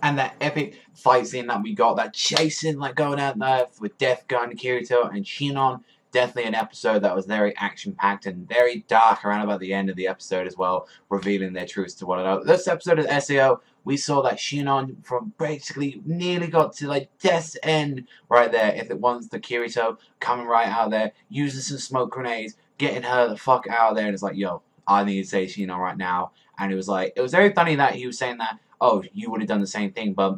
And that epic fight scene that we got, that chasing, like going out there with Death Gun, Kirito, and Sinon. Definitely an episode that was very action-packed and very dark around about the end of the episode as well, revealing their truths to one another. This episode of SAO, we saw that Sinon from basically nearly got to like death's end right there. If it wasn't the Kirito coming right out there, using some smoke grenades, getting her the fuck out of there, and it's like, yo, I need to say Sinon right now. And it was like, it was very funny that he was saying that, oh, you would have done the same thing, but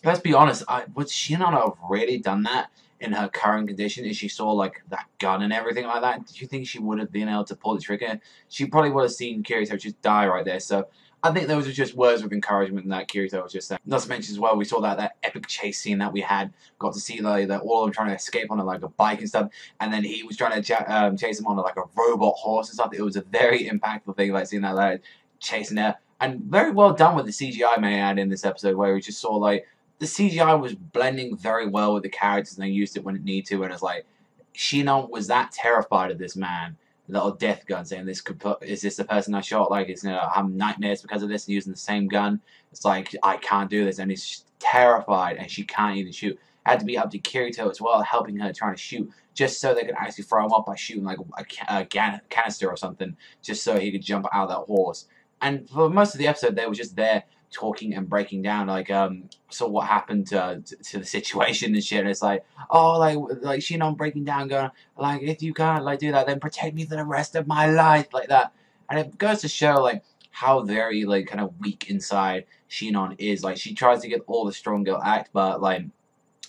let's be honest, would Sinon have really done that in her current condition? If she saw like that gun and everything like that, do you think she would have been able to pull the trigger? She probably would have seen Kirito just die right there. So I think those were just words of encouragement that Kirito was just saying. Not to mention as well, we saw that epic chase scene that we had. Got to see like all of them trying to escape on like a bike and stuff, and then he was trying to chase them on like a robot horse and stuff. It was a very impactful thing, like seeing that like chasing her, and very well done with the CGI, may I add, in this episode, where we just saw like the CGI was blending very well with the characters, and they used it when it needed to. And it's like Sinon was that terrified of this man, little Death Gun, saying this could put, is this the person I shot? Like, it's, you know, I'm nightmares because of this, and using the same gun. It's like, I can't do this, and he's terrified, and she can't even shoot. It had to be up to Kirito as well, helping her trying to shoot, just so they could actually throw him up by shooting like a canister or something, just so he could jump out of that horse. And for most of the episode, they were just there talking and breaking down, like, so what happened to the situation and shit. And it's like, oh, like Sinon breaking down, going, like, if you can't, like, do that, then protect me for the rest of my life, like that. And it goes to show, like, how very, like, kind of weak inside Sinon is. Like, she tries to get all the strong girl act, but, like,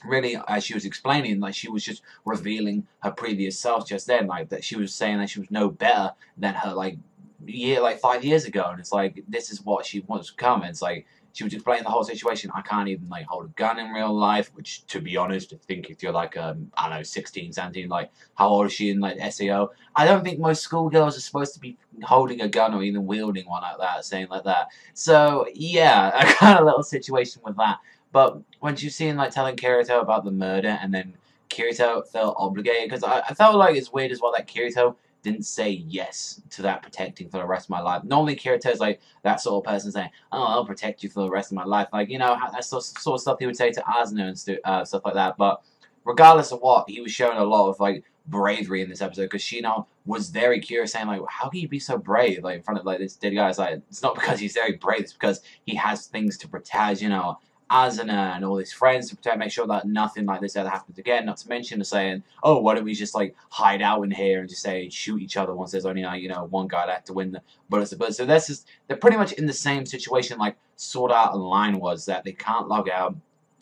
really, as she was explaining, like, she was just revealing her previous self just then, like, that she was saying that she was no better than her, like, 5 years ago, and it's like, this is what she wants to come. And it's like, she was explaining the whole situation. I can't even like hold a gun in real life, which, to be honest, I think if you're like I don't know, 16, 17, like, how old is she in like SAO? I don't think most schoolgirls are supposed to be holding a gun or even wielding one like that, saying like that. So yeah, a kind of little situation with that. But when she's seeing like telling Kirito about the murder, and then Kirito felt obligated, because I felt like it's weird as well that Kirito didn't say yes to that protecting for the rest of my life. Normally, Kirito is like that sort of person saying, oh, I'll protect you for the rest of my life. Like, you know, that sort of stuff he would say to Asuna and stuff like that. But regardless of what, he was showing a lot of, like, bravery in this episode, because Sinon was very curious, saying, like, how can you be so brave, like, in front of, like, this dead guy? It's like, it's not because he's very brave, it's because he has things to protect, you know, Asuna and all his friends to protect, make sure that nothing like this ever happens again. Not to mention the saying, oh, why don't we just like hide out in here and just say shoot each other once there's only you know, one guy left to win the bullets. So that's just, they're pretty much in the same situation like Sword Art Online was, that they can't log out,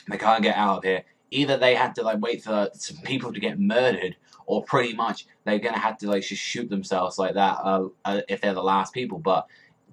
they can't get out of here. Either they had to like wait for some people to get murdered, or pretty much they're gonna have to like just shoot themselves like that if they're the last people. But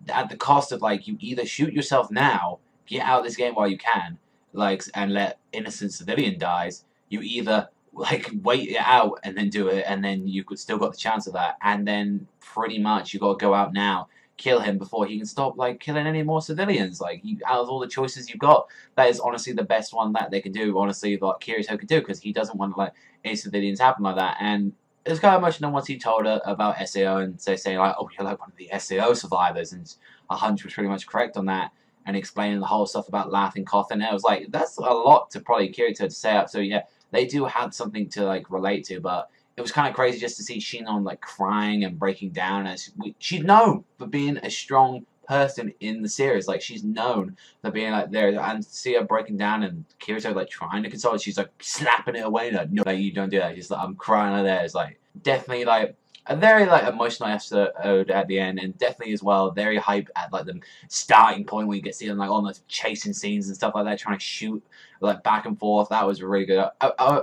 at the cost of like, you either shoot yourself now, get out of this game while you can, like, and let innocent civilian dies. You either like wait it out and then do it, and then you could still got the chance of that, and then pretty much you got to go out now, kill him before he can stop like killing any more civilians. Like, out of all the choices you've got, that is honestly the best one that they can do. Honestly, what Kirito could do, because he doesn't want to let any civilians happen like that. And it was kind of emotional once he told her about SAO, and saying like, oh, you're like one of the SAO survivors, and a hunch was pretty much correct on that. And explaining the whole stuff about laughing coffin, I was like, that's a lot to probably Kirito to say up. So yeah, they do have something to like relate to, but it was kind of crazy just to see Sinon like crying and breaking down, as she's known for being a strong person in the series. Like, she's known for being like there, and to see her breaking down and Kirito like trying to console her, she's like snapping it away. Like, no, like, you don't do that. She's like, I'm crying out there. It's like definitely like a very like emotional episode at the end, and definitely as well very hype at like the starting point when you get to see them like on those chasing scenes and stuff like that, trying to shoot like back and forth. That was really good.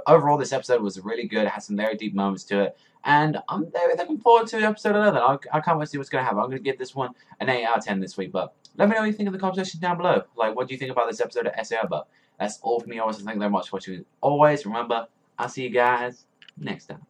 Overall, this episode was really good. It had some very deep moments to it, and I'm very looking forward to episode 11. I can't wait to see what's going to happen. I'm going to give this one an 8 out of 10 this week, but let me know what you think in the comment section down below. Like, what do you think about this episode of SAO? But that's all for me. Always, thank you very much for watching. Always remember, I'll see you guys next time.